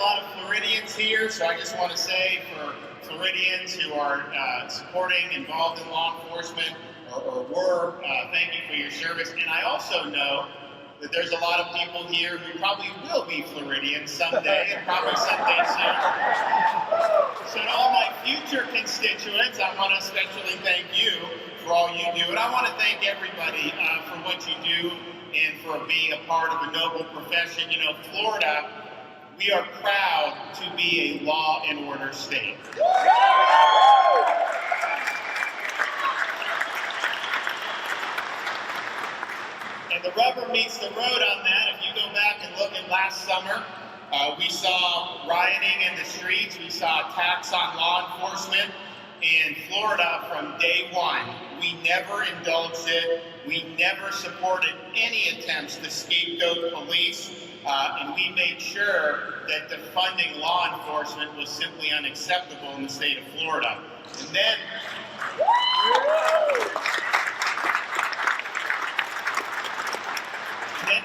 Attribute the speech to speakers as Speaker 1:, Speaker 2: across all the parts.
Speaker 1: lot of Floridians here, so I just want to say for Floridians who are supporting, involved in law enforcement, or were, thank you for your service. And I also know that there's a lot of people here who probably will be Floridians someday, and probably someday soon. So to all my future constituents, I want to especially thank you for all you do. And I want to thank everybody for what you do and for being a part of the noble profession. You know, Florida, we are proud to be a law and order state. And the rubber meets the road on that. If you go back and look at last summer, we saw rioting in the streets, we saw attacks on law enforcement. In Florida, from day one, we never indulged it. We never supported any attempts to scapegoat police, and we made sure that defunding law enforcement was simply unacceptable in the state of Florida. And then,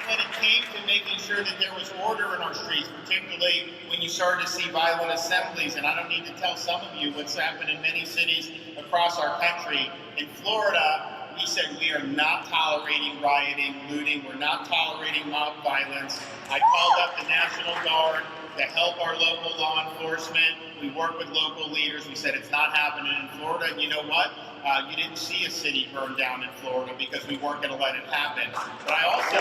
Speaker 1: when it came to making sure that there was order in our streets, particularly when you started to see violent assemblies, and I don't need to tell some of you what's happened in many cities across our country. In Florida, we said we are not tolerating rioting, looting, we're not tolerating mob violence. I called up the National Guard to help our local law enforcement. We work with local leaders. We said it's not happening in Florida, and you know what? You didn't see a city burn down in Florida because we weren't going to let it happen. But I also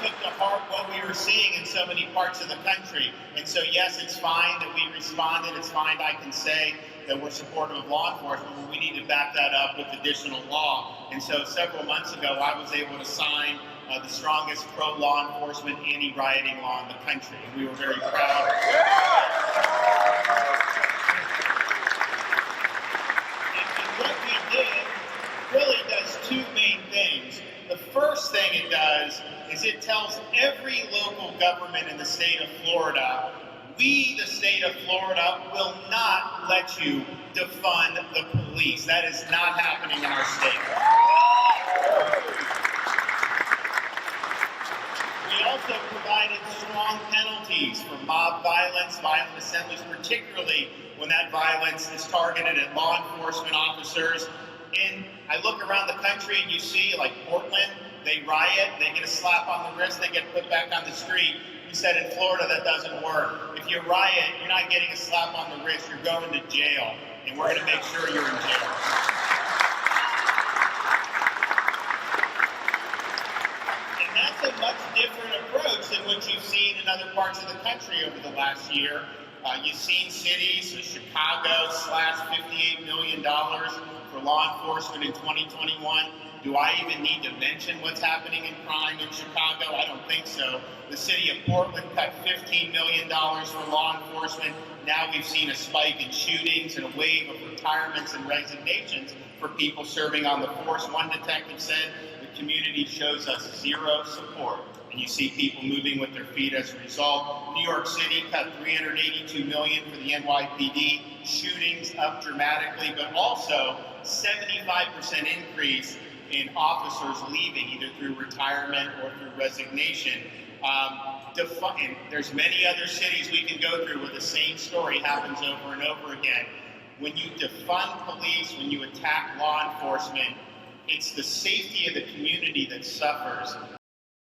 Speaker 1: took to heart what we were seeing in so many parts of the country. And so, yes, it's fine that we responded. It's fine I can say that we're supportive of law enforcement, but we need to back that up with additional law. And so several months ago, I was able to sign the strongest pro-law enforcement, anti-rioting law in the country. And we were very proud. And what we did really does two main things. The first thing it does is it tells every local government in the state of Florida, we, the state of Florida, will not let you defund the police. That is not happening in our state. We also provided strong penalties for mob violence, violent assemblies, particularly when that violence is targeted at law enforcement officers. And I look around the country and you see, like Portland, they riot, they get a slap on the wrist, they get put back on the street. We said in Florida that doesn't work. If you riot, you're not getting a slap on the wrist, you're going to jail. And we're going to make sure you're in jail. And that's a much different approach than what you've seen in other parts of the country over the last year. You've seen cities, so Chicago slashed $58 million for law enforcement in 2021. Do I even need to mention what's happening in crime in Chicago? I don't think so. The city of Portland cut $15 million for law enforcement. Now we've seen a spike in shootings and a wave of retirements and resignations for people serving on the force. One detective said the community shows us zero support. And you see people moving with their feet as a result. New York City cut $382 million for the NYPD. Shootings up dramatically, but also 75% increase in officers leaving, either through retirement or through resignation. And there's many other cities we can go through where the same story happens over and over again. When you defund police, when you attack law enforcement, it's the safety of the community that suffers.